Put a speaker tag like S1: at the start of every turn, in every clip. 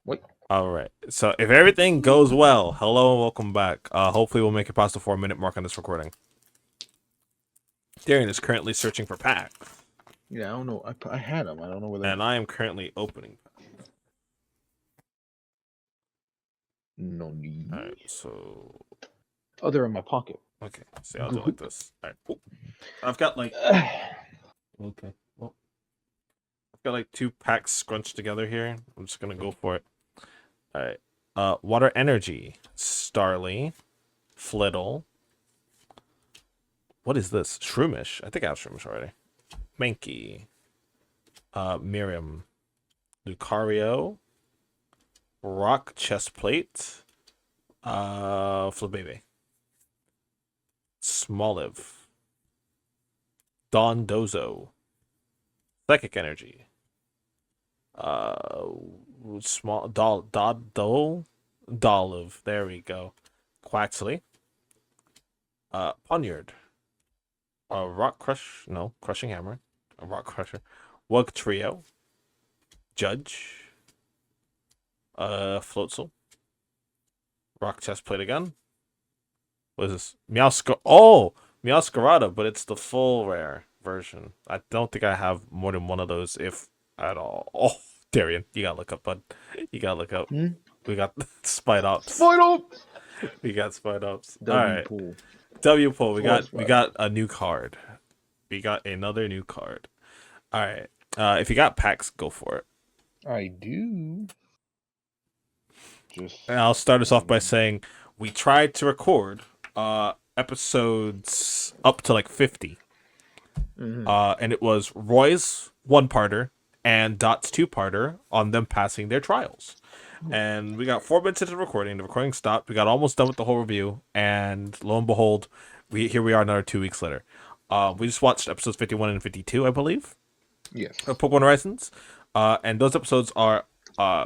S1: What?
S2: All right. So if everything goes well, hello and welcome back. Hopefully we'll make it past the 4 minute mark on this recording. Darren is currently searching for packs,
S1: Yeah, I don't know. I had them. I don't know where they're.
S2: and I am currently opening.
S1: No
S2: All
S1: need.
S2: right. So
S1: Oh, they're in my pocket.
S2: okay. See, I'll do it like
S1: Goop.
S2: this. All right. Ooh. I've got like okay. Well, I've got like 2 packs scrunched together here. I'm just gonna go for it. All right. Water Energy, Starly, Flittle. What is this? Shroomish. I think I have Shroomish already. Mankey. Miriam. Lucario. Rock Chestplate. Flabebe. Smoliv. Dondozo. Psychic Energy. Uh, small Dolive. There we go. Quaxley. Poniard. Rock Crush. No, Crushing Hammer. A Rock Crusher. Wug Trio. Judge. Floatzel. Rock Chestplate again. What is this? Meowscarada, but it's the full rare version. I don't think I have more than one of those, if at all. Oh, Darian, you gotta look up, bud. You gotta look up.
S1: Hmm?
S2: We got Spite Ops.
S1: Final
S2: We got Spite Ops. All
S1: W
S2: right,
S1: pool.
S2: W pull. We
S1: Force
S2: got we
S1: Spider.
S2: got a new card. We got another new card. All right. If you got packs, go for it.
S1: I do. Just.
S2: And I'll start us off by
S1: Um,
S2: saying we tried to record episodes up to like 50.
S1: mhm.
S2: And it was Roy's 1-parter and Dot's 2-parter on them passing their trials. And we got 4 minutes into the recording. The recording stopped. We got almost done with the whole review, and lo and behold, here we are another 2 weeks later. We just watched episodes 51 and 52, I believe, of
S1: Yes.
S2: Pokemon Horizons, and those episodes are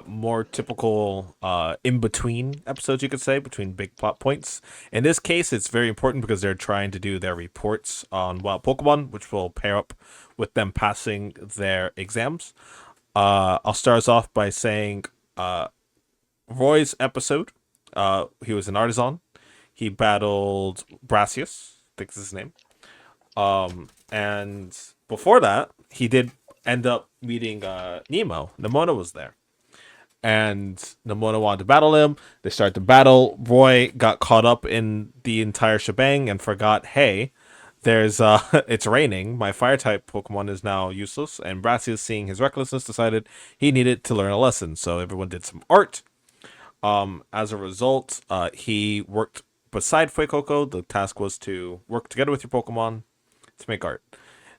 S2: more typical in between episodes, you could say, between big plot points. In this case, it's very important because they're trying to do their reports on wild Pokemon, which will pair up with them passing their exams. I'll start us off by saying Roy's episode. He was an artisan. He battled Brassius, I think is his name. And before that, he did end up meeting Nemo. Nemona was there. And Nemona wanted to battle him. They started to battle. Roy got caught up in the entire shebang and forgot, hey, there's it's raining. My fire type Pokemon is now useless. And Brassius, seeing his recklessness, decided he needed to learn a lesson. So everyone did some art. As a result, he worked beside Fuecoco. The task was to work together with your Pokemon to make art.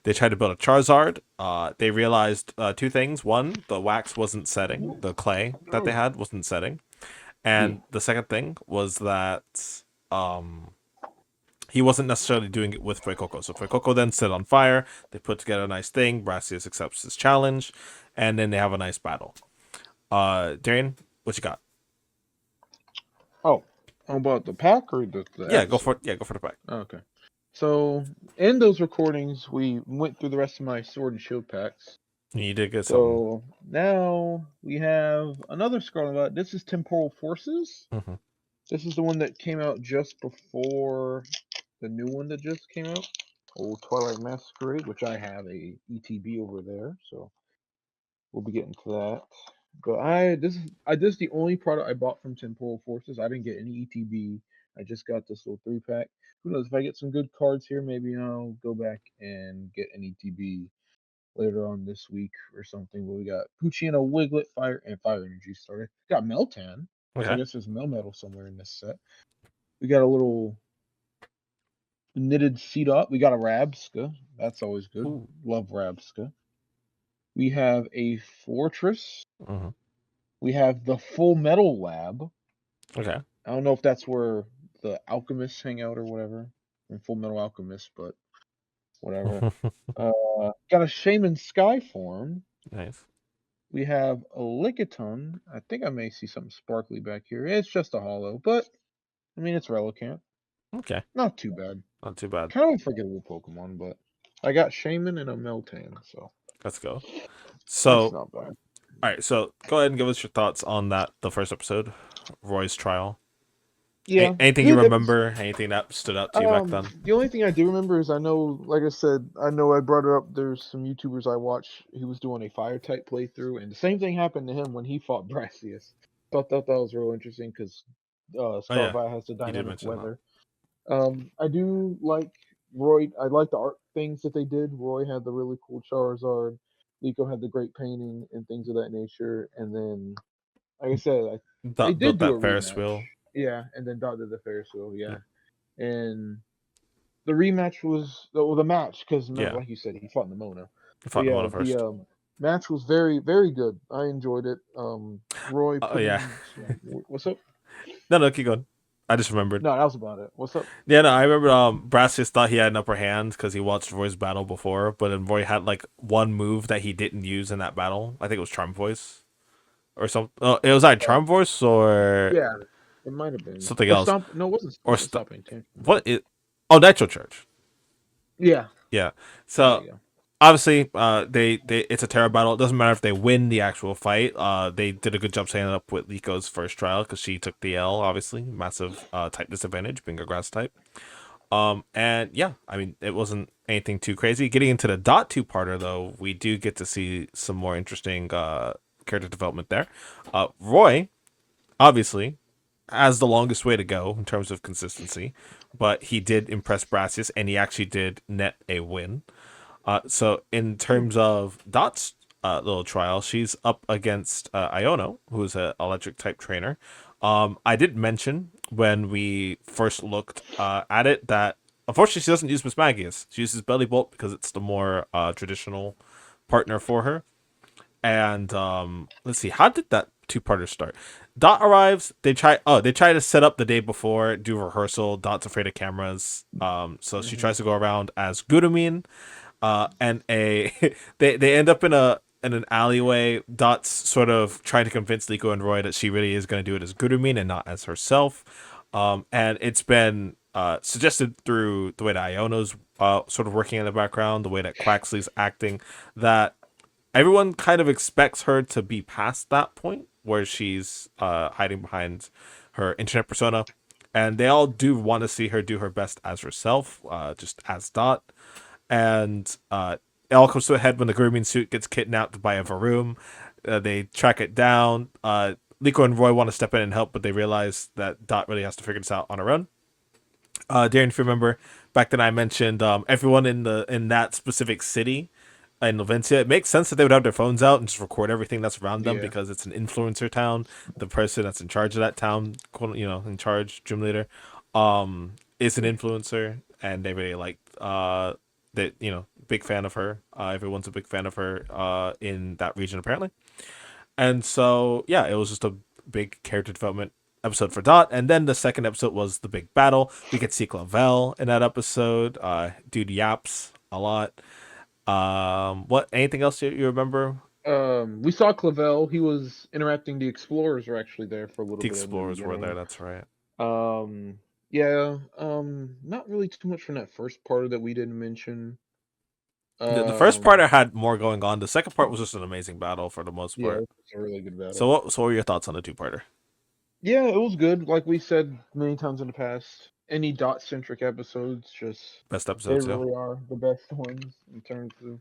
S2: They tried to build a Charizard. They realized 2 things. One, the wax wasn't setting. The clay that they had wasn't setting.
S1: Yeah.
S2: And the second thing was that he wasn't necessarily doing it with Fuecoco. So Fuecoco then set on fire. They put together a nice thing. Brassius accepts his challenge. And then they have a nice battle. Darian, what you got?
S1: Oh, how about the pack or the
S2: Yeah, go for
S1: episode?
S2: it. Yeah, go for the pack.
S1: Okay. So in those recordings, we went through the rest of my Sword and Shield packs.
S2: You did get something.
S1: So now we have another Scarlet. This is Temporal Forces.
S2: Mm-hmm.
S1: This is the one that came out just before the new one that just came out. Old Twilight Masquerade, which I have a ETB over there, so we'll be getting to that. But this is the only product I bought from Temporal Forces. I didn't get any ETB. I just got this little 3 pack. Who knows, if I get some good cards here, maybe I'll go back and get an ETB later on this week or something. But we got Poochyena, Wiglet, Fire, and Fire Energy starter. Got Meltan, so I
S2: Okay.
S1: guess there's Melmetal somewhere in this set. We got a little knitted Seedot. We got a Rabska. That's always good.
S2: Ooh.
S1: Love Rabska. We have a Fortress.
S2: Mm-hmm.
S1: We have the Full Metal Lab.
S2: Okay.
S1: I don't know if that's where the alchemists hang out or whatever. In Full Metal Alchemist, but whatever. Got a Shaman Skyform.
S2: Nice.
S1: We have a Lickitung. I think I may see something sparkly back here. It's just a hollow, but I mean it's Relicanth.
S2: Okay.
S1: Not too bad.
S2: Not too bad.
S1: Kind of a forgettable Pokemon, but I got Shaman and a Meltan, so
S2: Let's go.
S1: that's
S2: So
S1: not bad.
S2: All right, so go ahead and give us your thoughts on the first episode, Roy's trial.
S1: Yeah,
S2: Anything you
S1: good episode.
S2: remember? Anything that stood out to you back then?
S1: The only thing I do remember is I know, like I said, I know I brought it up. There's some YouTubers I watch. He was doing a fire type playthrough, and the same thing happened to him when he fought Brassius. Thought that was real interesting because
S2: Oh yeah,
S1: Scarbat has the
S2: you did
S1: dynamic
S2: mention that.
S1: weather. I do like Roy. I like the art things that they did. Roy had the really cool Charizard. Liko had the great painting and things of that nature. And then, like I said, they
S2: Built
S1: did do a
S2: that Ferris
S1: rematch.
S2: wheel.
S1: Yeah, and then Dot did the Ferris wheel.
S2: Yeah,
S1: Yeah, and the rematch was the match because remember,
S2: yeah.
S1: like you said, he fought Nimona.
S2: I
S1: But
S2: fought
S1: yeah,
S2: Nimona
S1: the
S2: first.
S1: match was very very good. I enjoyed it. Roy
S2: Oh
S1: put
S2: yeah.
S1: in what's up?
S2: No, keep going. I just remembered.
S1: No, that was about it. What's up?
S2: Yeah, no, I remember. Brassius thought he had an upper hand because he watched Roy's battle before, but then Roy had like one move that he didn't use in that battle. I think it was Charm Voice or something. Oh, it was either
S1: Uh,
S2: Charm Voice or
S1: yeah, it might have been
S2: something
S1: or
S2: else.
S1: stomp. No, it wasn't
S2: Or
S1: stopping tantrum.
S2: what? Oh, Nitro Charge.
S1: Yeah,
S2: Yeah.
S1: there
S2: So
S1: you go.
S2: obviously, they it's a Terra battle. It doesn't matter if they win the actual fight. They did a good job setting it up with Liko's first trial because she took the L. Obviously, massive type disadvantage being a grass type. And yeah, I mean, it wasn't anything too crazy. Getting into the dot two parter though, we do get to see some more interesting character development there. Roy obviously has the longest way to go in terms of consistency, but he did impress Brassius, and he actually did net a win. So in terms of Dot's little trial, she's up against Iono, who's an electric type trainer. I did mention when we first looked at it that unfortunately she doesn't use Miss Magius. She uses Belly Bolt because it's the more traditional partner for her. And let's see, how did that two-parter start? Dot arrives. They try to set up the day before, do rehearsal. Dot's afraid of cameras. So she
S1: Hmm.
S2: tries to go around as Gudamin, and a they end up in an alleyway. Dot's sort of trying to convince Liko and Roy that she really is going to do it as Gudamin and not as herself. And it's been suggested through the way that Iono's sort of working in the background, the way that Quaxley's acting, that everyone kind of expects her to be past that point where she's hiding behind her internet persona. And they all do want to see her do her best as herself, just as Dot, and it all comes to a head when the grooming suit gets kidnapped by a Varoom. They track it down. Liko and Roy want to step in and help, but they realize that Dot really has to figure this out on her own. Darren, if you remember, back then I mentioned everyone in that specific city in Levencia. It makes sense that they would have their phones out and just record everything that's around them
S1: Yeah.
S2: because it's an influencer town. The person that's in charge of that town, in charge, gym leader, is an influencer, and they really like that. Big fan of her. Everyone's a big fan of her in that region apparently. And so, yeah, it was just a big character development episode for Dot. And then the second episode was the big battle. We could see Clavel in that episode. Dude yaps a lot. What? Anything else you remember?
S1: We saw Clavel. He was interacting. The explorers were actually there for a little
S2: The
S1: bit in the
S2: explorers were there.
S1: beginning.
S2: That's right.
S1: Um, yeah. Not really too much from that first part that we didn't mention.
S2: The first part
S1: Um,
S2: I had more going on. The second part was just an amazing battle for the most
S1: yeah,
S2: part.
S1: it's a really good
S2: So
S1: battle.
S2: what? So what were your thoughts on the two-parter?
S1: Yeah, it was good. Like we said many times in the past, any dot centric episodes just
S2: Best
S1: they
S2: episodes, yeah.
S1: really are the best ones in terms of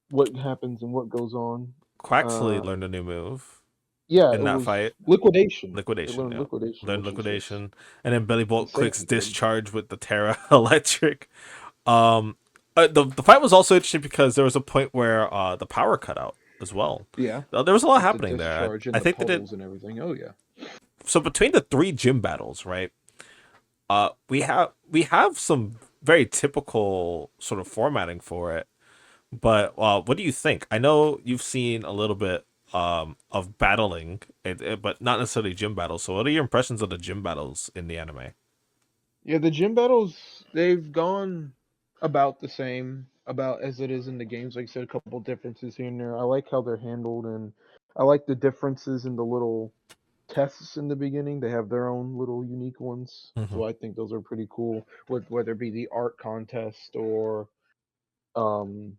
S1: what happens and what goes on.
S2: Quaxley
S1: Uh,
S2: learned a new move
S1: yeah,
S2: in
S1: it
S2: that
S1: was
S2: fight.
S1: liquidation. They
S2: Liquidation,
S1: learned
S2: yeah.
S1: liquidation,
S2: Learned
S1: which is just
S2: liquidation, and then Billy Bolt clicks
S1: insanely good.
S2: discharge with the Terra Electric. Um, the fight was also interesting because there was a point where the power cut out as well.
S1: Yeah,
S2: There was a lot
S1: with the
S2: happening there.
S1: discharge
S2: I
S1: and the
S2: think they did
S1: puddles and everything. Oh yeah.
S2: so between the three gym battles, right? We have some very typical sort of formatting for it. But what do you think? I know you've seen a little bit of battling, but not necessarily gym battles. So, what are your impressions of the gym battles in the anime?
S1: Yeah, the gym battles they've gone about the same about as it is in the games. Like I said, a couple differences here and there. I like how they're handled, and I like the differences in the little tests in the beginning. They have their own little unique ones,
S2: Hmm.
S1: so I think those are pretty cool. Whether it be the art contest or um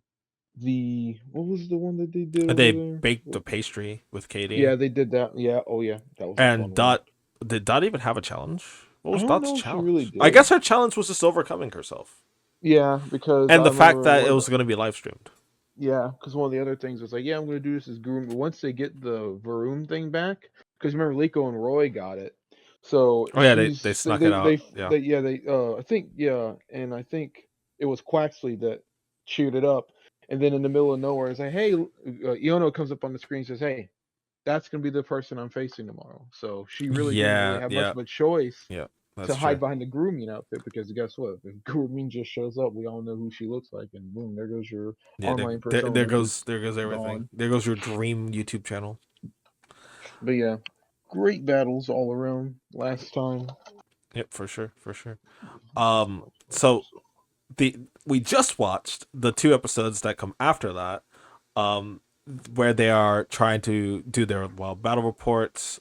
S1: what was the one that they did
S2: And
S1: over
S2: they
S1: there?
S2: baked the pastry with Katie.
S1: Yeah, they did that. Yeah, oh yeah, that was a
S2: And
S1: fun one.
S2: Dot did Dot even have a challenge? What
S1: I
S2: was
S1: don't
S2: Dot's
S1: know if she really
S2: challenge? I
S1: did.
S2: guess her challenge was just overcoming herself.
S1: Yeah, because
S2: And
S1: I
S2: the fact
S1: remember
S2: that it
S1: one.
S2: was going to be live streamed.
S1: Yeah, because one of the other things was like, yeah, I'm gonna do this as groom. But once they get the Varoom thing back, because remember Liko and Roy got it, so
S2: Oh yeah, they snuck it out. Yeah.
S1: I think yeah, and I think it was Quaxley that cheered it up, and then in the middle of nowhere, it's like, hey, Iono comes up on the screen and says, hey, that's gonna be the person I'm facing tomorrow. So she really didn't really
S2: Yeah,
S1: have much
S2: yeah,
S1: of a choice
S2: yeah.
S1: to
S2: That's
S1: hide
S2: true.
S1: behind the grooming outfit because guess what? If grooming just shows up, we all know who she looks like, and boom, there goes your
S2: Yeah,
S1: online persona just
S2: there goes everything.
S1: gone.
S2: There goes your dream YouTube channel.
S1: But yeah, great battles all around last time.
S2: Yep, for sure, for sure.
S1: This
S2: So the we just watched the two episodes that come after that, um, where they are trying to do their battle reports.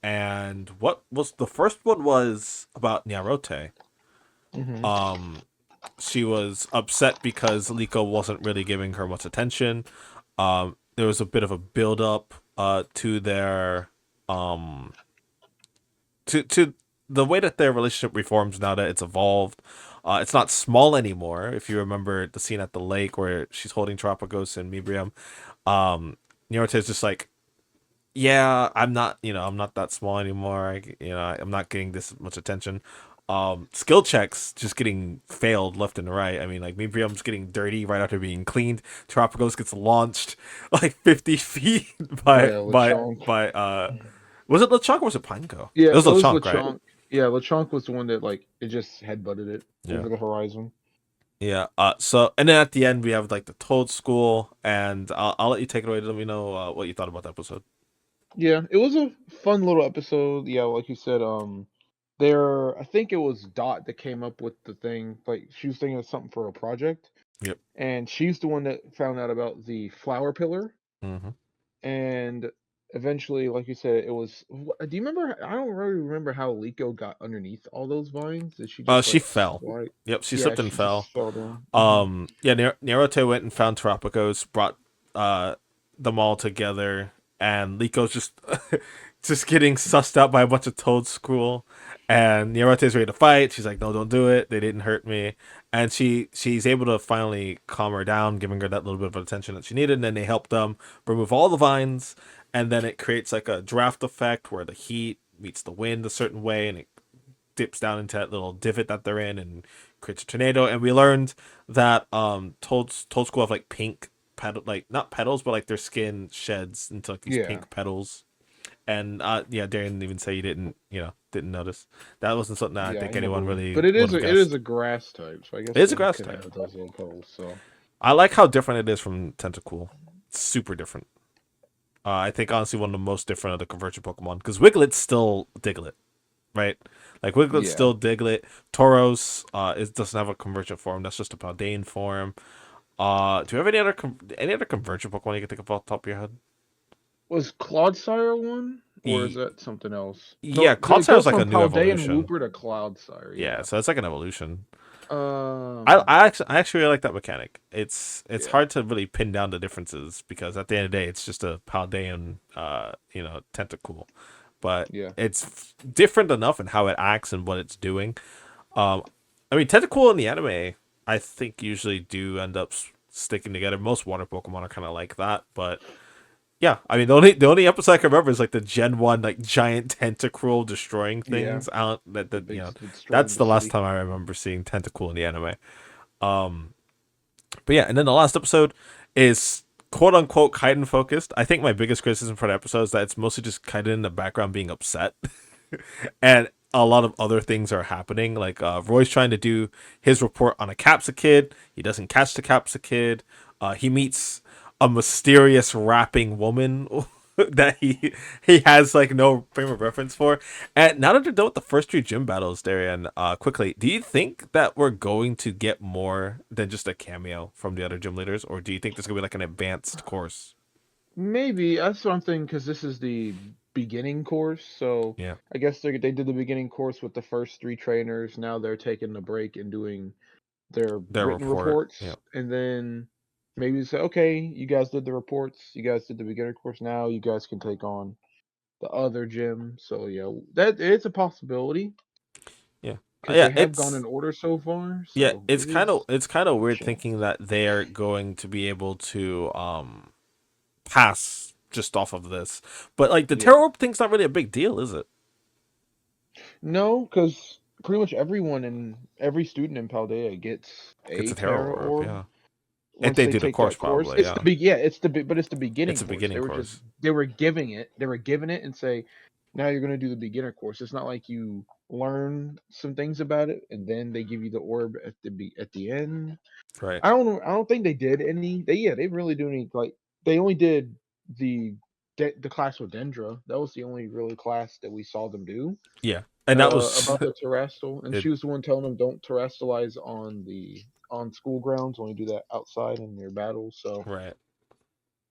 S2: And what was the first one was about Nyarote.
S1: Mm-hmm.
S2: Um, she was upset because Liko wasn't really giving her much attention. There was a bit of a build up to their um to the way that their relationship reforms now that it's evolved. It's not small anymore. If you remember the scene at the lake where she's holding Tropicos and Mibrium, um, Nyorte is just like, yeah, I'm not, I'm not that small anymore. I'm not getting this much attention. Skill checks just getting failed left and right. I mean, like Mibrium's getting dirty right after being cleaned. Tropicos gets launched like 50 feet
S1: Oh
S2: by
S1: yeah,
S2: by
S1: Lechonk.
S2: by was it LeChonk or was it Pineco?
S1: Yeah,
S2: It was
S1: it was
S2: LeChonk, right?
S1: Lechonk. Yeah, Lechonk was the one that like it just headbutted it
S2: Yeah.
S1: over the horizon.
S2: Yeah. So, and then at the end we have like the Toad School, and I'll let you take it away. Let me know what you thought about the episode.
S1: Yeah, it was a fun little episode. Yeah, like you said, there I think it was Dot that came up with the thing. Like she was thinking of something for a project,
S2: Yep.
S1: and she's the one that found out about the flower pillar.
S2: Hmm.
S1: And eventually, like you said, it was. Do you remember? I don't really remember how Liko got underneath all those vines. Did she just
S2: She
S1: like
S2: fell.
S1: slide?
S2: Yep. She
S1: Yeah,
S2: slipped and
S1: she just
S2: fell.
S1: fell down.
S2: Yeah. Naruto went and found Terapicos, brought uh them all together, and Liko's just just getting sussed out by a bunch of Toad School, and Naruto's ready to fight. She's like, "No, don't do it. They didn't hurt me," and she's able to finally calm her down, giving her that little bit of attention that she needed. And then they help them remove all the vines, and then it creates like a draft effect where the heat meets the wind a certain way, and it dips down into that little divot that they're in and creates a tornado. And we learned that Toad School have like pink petal, like not petals, but like their skin sheds into like these
S1: Yeah,
S2: pink petals. And yeah, Darren didn't even say you didn't notice. That wasn't something that I
S1: yeah, I
S2: think
S1: never
S2: anyone
S1: would.
S2: really
S1: But
S2: would have
S1: it is
S2: guessed.
S1: a grass type, so I
S2: It
S1: guess
S2: is a
S1: they
S2: grass
S1: could
S2: type.
S1: have those little petals. So
S2: I like how different it is from Tentacool. It's super different. I think honestly one of the most different of the convergent Pokemon because Wiglet's still Diglett, right? Like Wiglet's
S1: yeah,
S2: still Diglett. Tauros doesn't have a convergent form. That's just a Paldean form. Do you have any other convergent Pokemon you can think of off the top of your head?
S1: was Clodsire one or is
S2: E-
S1: that something else?
S2: yeah,
S1: No, it
S2: Clodsire is
S1: goes
S2: like a
S1: from
S2: new
S1: Paldean
S2: evolution.
S1: Wooper to Clodsire.
S2: Yeah,
S1: Yeah.
S2: so it's like an evolution.
S1: Um.
S2: I actually really like that mechanic. It's
S1: Yeah.
S2: hard to really pin down the differences because at the end of the day, it's just a Paldean, Tentacool, but
S1: Yeah.
S2: it's different enough in how it acts and what it's doing. Um, I mean, Tentacool in the anime, I think usually do end up sticking together. Most water Pokemon are kind of like that, but yeah, I mean the only episode I can remember is like the Gen 1 like giant tentacruel destroying
S1: Yeah.
S2: things out
S1: The
S2: that
S1: big destroying
S2: that's
S1: the
S2: the last
S1: city.
S2: time I remember seeing Tentacool in the anime. Um but yeah, and then the last episode is quote unquote Kaiden focused. I think my biggest criticism for the episode is that it's mostly just Kaiden in the background being upset. And a lot of other things are happening. Like Roy's trying to do his report on a Capsicid. He doesn't catch the Capsicid. He meets a mysterious rapping woman that he has like no frame of reference for. And now that they're done with the first three gym battles, Darian, quickly, do you think that we're going to get more than just a cameo from the other gym leaders, or do you think there's gonna be like an advanced course?
S1: Maybe that's something because this is the beginning course. So
S2: Yeah,
S1: I guess they did the beginning course with the first three trainers. Now they're taking a break and doing their
S2: their
S1: written
S2: report. Yeah.
S1: reports, and then Maybe say, okay, you guys did the reports, you guys did the beginner course. Now you guys can take on the other gym. So yeah, that is a possibility
S2: Yeah,
S1: because
S2: yeah.
S1: they have gone in order so far.
S2: Yeah,
S1: So it is
S2: it's kind of
S1: a
S2: weird thinking
S1: chance.
S2: that they're going to be able to pass just off of this. But like the
S1: Yeah.
S2: terror orb thing's not really a big deal, is it?
S1: No, because pretty much everyone in every student in Paldea gets
S2: It's
S1: a
S2: a terror
S1: Terra
S2: orb,
S1: Orb
S2: yeah. If
S1: once
S2: they
S1: they
S2: do the
S1: take
S2: course,
S1: that course.
S2: probably,
S1: It's the
S2: yeah.
S1: big yeah, but it's the
S2: It's
S1: beginning
S2: a
S1: course.
S2: beginning course.
S1: They were giving it. They were giving it and say, now you're gonna do the beginner course. It's not like you learn some things about it and then they give you the orb at the end.
S2: Right.
S1: I don't know. I don't think they did any. They really do any like they only did the the class with Dendra. That was the only really class that we saw them do
S2: Yeah. And that was
S1: about the terrestrial, and
S2: it,
S1: she was the one telling them don't terrestrialize on school grounds. Only do that outside in your battles. So
S2: right.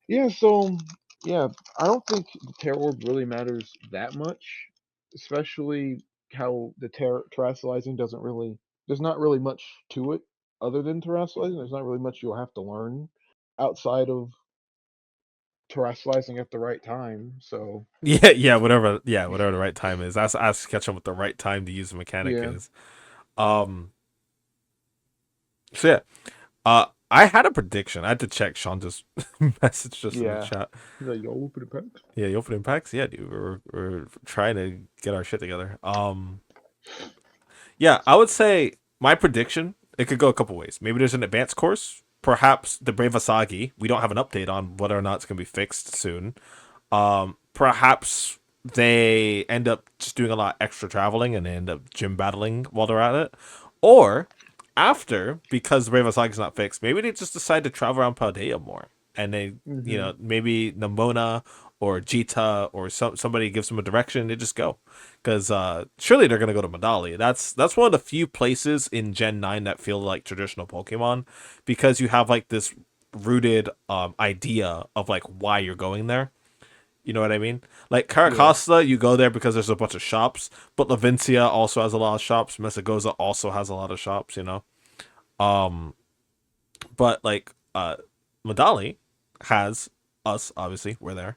S1: yeah, so yeah, I don't think the terror orb really matters that much, especially how the terrestrializing doesn't really. There's not really much to it other than terrestrializing. There's not really much you'll have to learn outside of terrestrializing at the right time. So
S2: Whatever the right time is. That's catch up with the right time to use the mechanic
S1: yeah,
S2: is. Um so yeah. I had a prediction. I had to check. Sean just messaged us in the
S1: yeah.
S2: chat.
S1: He's like, yo, open the packs.
S2: Yeah, you open impacts? Yeah, dude. We're trying to get our shit together. Yeah, I would say my prediction, it could go a couple ways. Maybe there's an advanced course. Perhaps the Brave Asagi. We don't have an update on whether or not it's gonna be fixed soon. Perhaps they end up just doing a lot extra traveling and they end up gym battling while they're at it. Or after, because the Brave Asagi's not fixed, maybe they just decide to travel around Paldea more. And they,
S1: Mm-hmm.
S2: maybe Namona or Jita or somebody gives them a direction, they just go. Because surely they're gonna go to Medali. That's one of the few places in Gen 9 that feel like traditional Pokemon, because you have like this rooted idea of like why you're going there. You know what I mean? Like
S1: Yeah.
S2: Caracasta, you go there because there's a bunch of shops, but Lavincia also has a lot of shops. Mesagoza also has a lot of shops. Um, but like Medali has us. Obviously, we're there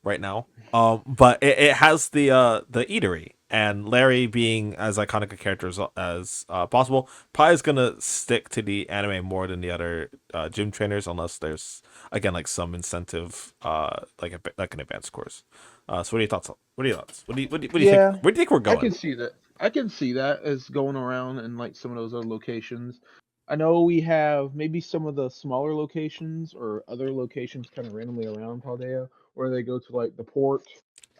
S2: right now. But it has the eatery, and Larry being as iconic a character as possible, probably is gonna stick to the anime more than the other gym trainers, unless there's again like some incentive, like an advanced course. So what are your thoughts? What are your thoughts? What do you think?
S1: Yeah.
S2: Where do you think we're
S1: I
S2: going?
S1: can see that. I can see that as going around in like some of those other locations. I know we have maybe some of the smaller locations or other locations kind of randomly around Paldea, where they go to like the port.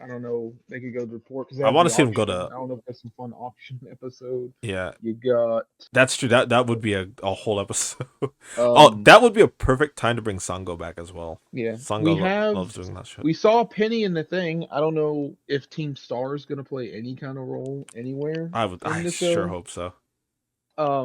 S1: I don't know. They could go to the port because they
S2: I
S1: have
S2: want
S1: the
S2: to see them go
S1: auction.
S2: to.
S1: I don't know if there's some fun auction episode.
S2: Yeah,
S1: You got
S2: that's true. That would be a whole episode. Oh,
S1: um
S2: that would be a perfect time to bring Sango back as well.
S1: yeah. We
S2: Sango
S1: have
S2: loves doing that shit.
S1: we saw Penny in the thing. I don't know if Team Star is gonna play any kind of role anywhere in
S2: I
S1: the
S2: sure
S1: show.
S2: hope so.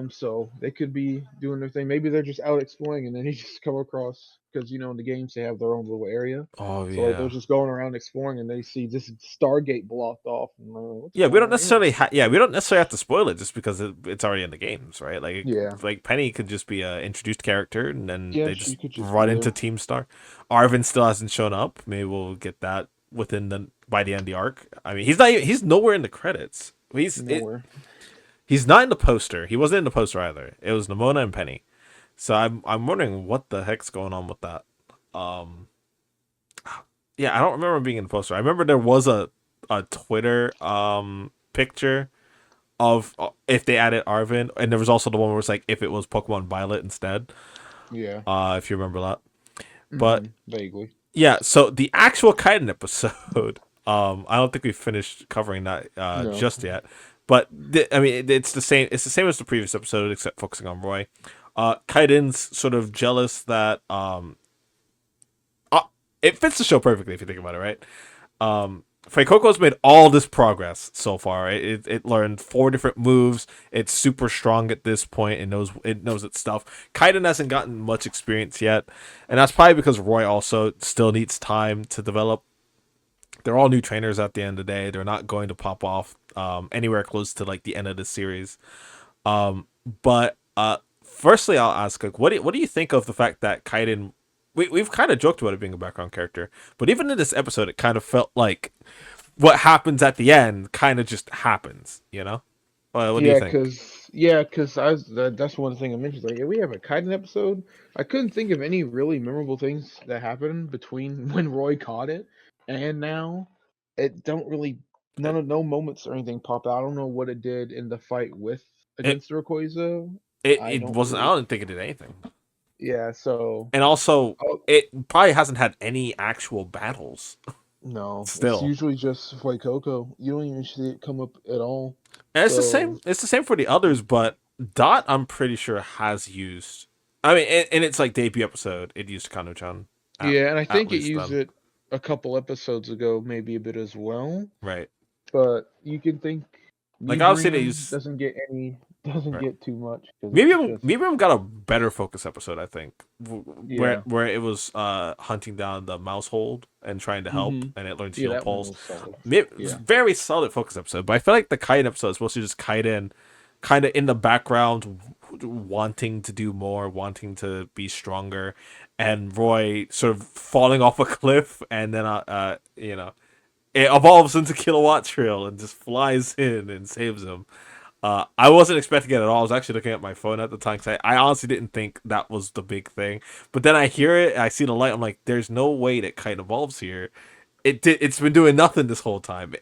S1: So they could be doing their thing. Maybe they're just out exploring, and then he just come across because in the games they have their own little area.
S2: Oh
S1: So like they're
S2: yeah,
S1: just going around exploring, and they see this Stargate blocked off, and they're like, what's
S2: yeah.
S1: going on here?
S2: We don't necessarily have to spoil it just because it's already in the games, right?
S1: Yeah,
S2: Like Penny could just be a introduced character, and then
S1: yeah,
S2: they
S1: she
S2: just
S1: could just be
S2: run into
S1: there.
S2: Team Star. Arvin still hasn't shown up. Maybe we'll get that within the by the end of the arc. I mean, he's nowhere in the credits.
S1: Nowhere.
S2: He's not in the poster. He wasn't in the poster either. It was Nimona and Penny. So I'm wondering what the heck's going on with that. Um, yeah, I don't remember being in the poster. I remember there was a Twitter picture of if they added Arvin, and there was also the one where it's like if it was Pokemon Violet instead.
S1: Yeah.
S2: If you remember that. But
S1: Vaguely.
S2: yeah, so the actual Kaiden episode, I don't think we finished covering that
S1: No.
S2: just yet. But I mean, it's the same. It's the same as the previous episode, except focusing on Roy. Kaiden's sort of jealous that it fits the show perfectly if you think about it, right? Fuecoco's made all this progress so far. Right? It learned 4 different moves. It's super strong at this point. It knows its stuff. Kaiden hasn't gotten much experience yet, and that's probably because Roy also still needs time to develop. They're all new trainers at the end of the day. They're not going to pop off anywhere close to like the end of the series. But firstly, I'll ask, like, what do you think of the fact that Kaiden? We've kind of joked about it being a background character, but even in this episode, it kind of felt like what happens at the end kind of just happens. You know? Well, what do you think?
S1: Cause that's one thing I mentioned. Like, yeah, we have a Kaiden episode. I couldn't think of any really memorable things that happened between when Roy caught it and now. It don't really
S2: It
S1: no moments or anything pop out. I don't know what it did in the fight with
S2: it
S1: against the Rayquaza. I
S2: it
S1: don't
S2: wasn't. I
S1: really.
S2: don't think it did anything.
S1: Yeah. So.
S2: And also,
S1: Oh,
S2: it probably hasn't had any actual battles
S1: no, it's
S2: still.
S1: usually just Coco. You don't even see it come up at all.
S2: And it's the
S1: So
S2: same. It's the same for the others, but Dot, I'm pretty sure has used. I mean, in its like debut episode, it used Kano-chan at
S1: yeah, and I
S2: at
S1: think it
S2: least
S1: used
S2: then,
S1: it a couple episodes ago, maybe a bit as well.
S2: right?
S1: But you can think
S2: Like obviously they
S1: Medium
S2: use
S1: doesn't
S2: right.
S1: get too much because it's
S2: Medium
S1: just
S2: Medium got a better focus episode, I think,
S1: yeah.
S2: where it was hunting down the mouse hold and trying to help,
S1: Mhm.
S2: and it learned
S1: Yeah,
S2: Shield
S1: that one
S2: Pulse.
S1: was solid. Yeah.
S2: Very solid focus episode, but I feel like the Kaiden episode is supposed to just Kaiden kind of in the background, wanting to do more, wanting to be stronger, and Roy sort of falling off a cliff, and then it evolves into Kilowatt Trail and just flies in and saves him. I wasn't expecting it at all. I was actually looking at my phone at the time because I honestly didn't think that was the big thing. But then I hear it, I see the light. I'm like, there's no way that Kite evolves here. It's been doing nothing this whole time.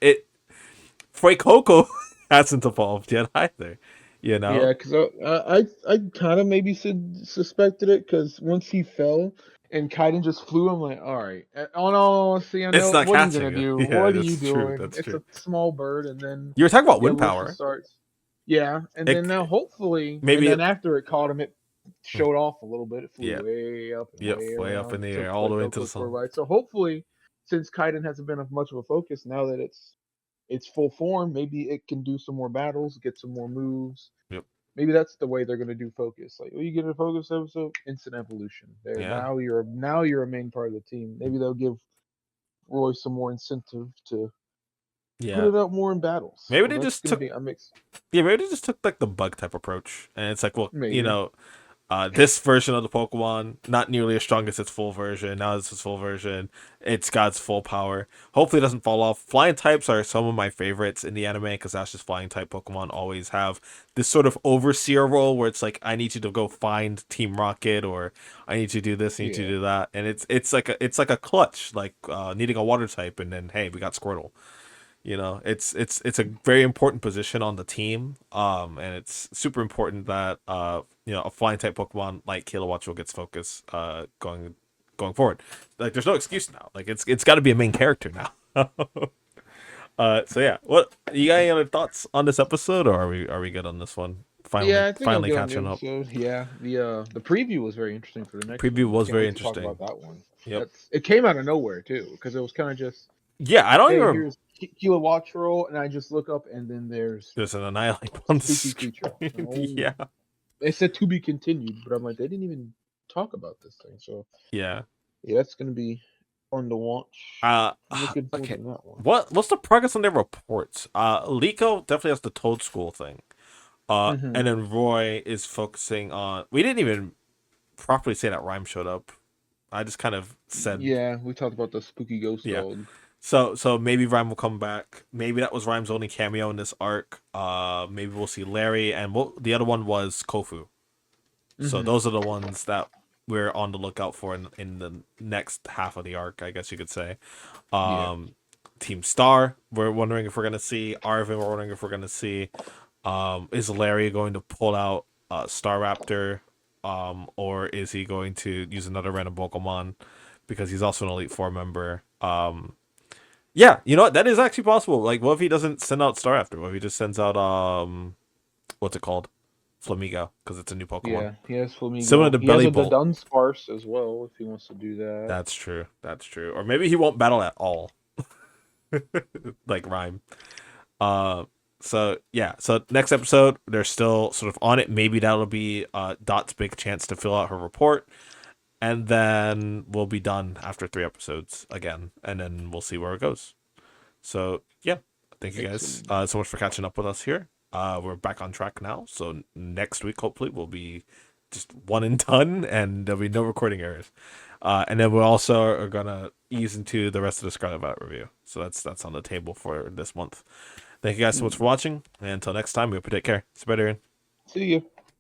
S2: Coco hasn't evolved yet either. You know,
S1: Yeah, because I kind of maybe suspected it because once he fell and Kaiden just flew, I'm like, all right. Oh no, see, I
S2: it's
S1: know
S2: not
S1: what are you
S2: catching
S1: gonna
S2: it.
S1: do?
S2: Yeah,
S1: What are you
S2: that's true.
S1: doing?
S2: That's
S1: It's
S2: true.
S1: a small bird, and then
S2: You were talking about
S1: the
S2: wind
S1: evolution
S2: power.
S1: starts. Yeah, and then now
S2: It
S1: hopefully, and
S2: maybe
S1: then
S2: it.
S1: after it caught him, it showed off a little bit. It flew
S2: Yeah,
S1: way up and
S2: yep,
S1: way
S2: way up in
S1: around.
S2: the air,
S1: Took
S2: all the way into the
S1: Fuecoco for a
S2: sun.
S1: ride. So hopefully, since Kaiden hasn't been of much of a focus, now that it's full form, maybe it can do some more battles, get some more moves.
S2: Yep.
S1: Maybe that's the way they're gonna do focus. Like, oh, you get a focus episode, instant evolution. There,
S2: Yeah.
S1: now you're a main part of the team. Maybe they'll give Roy some more incentive to put
S2: Yeah.
S1: it out more in battles.
S2: Maybe
S1: So
S2: they
S1: that's
S2: just
S1: gonna
S2: took
S1: be a mix.
S2: Yeah, maybe they just took like the bug type approach, and it's like, well,
S1: Maybe.
S2: this version of the Pokemon not nearly as strong as its full version. Now this is full version. It's got its full power. Hopefully, it doesn't fall off. Flying types are some of my favorites in the anime because that's just flying type Pokemon always have this sort of overseer role where it's like I need you to go find Team Rocket or I need you to do this, I need you to
S1: Yeah.
S2: do that, and it's like a clutch, like needing a water type, and then hey, we got Squirtle. It's a very important position on the team. And it's super important that a flying type Pokemon like Kilowattrel gets focus going forward. Like there's no excuse now. Like it's got to be a main character now. So yeah, what you got any other thoughts on this episode, or are we good on this one?
S1: Yeah,
S2: Finally
S1: I think I'm
S2: finally
S1: good on the
S2: catching up.
S1: episode. Yeah, the preview was very interesting for the next
S2: Preview
S1: one.
S2: was
S1: Can't
S2: very
S1: wait to talk
S2: interesting.
S1: about that one.
S2: Yep.
S1: That's it came out of nowhere too, because it was kind of just,
S2: Yeah, I don't
S1: hey,
S2: even.
S1: here's Kilowattrel, and I just look up, and then there's
S2: There's an Annihilate
S1: a
S2: on the
S1: spooky creature.
S2: screen.
S1: Oh,
S2: Yeah.
S1: they said to be continued, but I'm like, they didn't even talk about this thing. So
S2: Yeah.
S1: yeah, that's gonna be fun to watch.
S2: Uh,
S1: I'm looking forward
S2: okay.
S1: to that one.
S2: What's the progress on their reports? Liko definitely has the Toad School thing.
S1: Hmm.
S2: And then Roy is focusing on. We didn't even properly say that Rhyme showed up. I just kind of said,
S1: Yeah, we talked about the spooky ghost
S2: yeah.
S1: dog.
S2: So maybe Rhyme will come back. Maybe that was Rhyme's only cameo in this arc. Maybe we'll see Larry, and the other one was Kofu. So
S1: Hmm.
S2: those are the ones that we're on the lookout for in the next half of the arc, I guess you could say.
S1: Yeah.
S2: Um, Team Star, we're wondering if we're gonna see. Arvin, we're wondering if we're gonna see. Is Larry going to pull out Staraptor, or is he going to use another random Pokemon because he's also an Elite Four member? Yeah, you know what? That is actually possible. Like, what if he doesn't send out Staraptor? What if he just sends out what's it called? Flamigo, because it's a new Pokemon.
S1: Yeah, he has
S2: Similar
S1: Flamingo.
S2: to
S1: He has
S2: Belly
S1: a
S2: Bolt.
S1: Dunsparce as well if he wants to do that.
S2: That's true. That's true. Or maybe he won't battle at all, like Rhyme. Uh, so yeah. So next episode, they're still sort of on it. Maybe that'll be Dot's big chance to fill out her report, and then we'll be done after 3 episodes again, and then we'll see where it goes. So yeah, thank you guys
S1: Excellent.
S2: so much for catching up with us here. We're back on track now. So next week, hopefully, we'll be just one and done, and there'll be no recording errors. And then we also are gonna ease into the rest of the Scarlet Violet review. So that's on the table for this month. Thank you guys so much for watching, and until next time, we hope you take care. It's better.
S1: See you.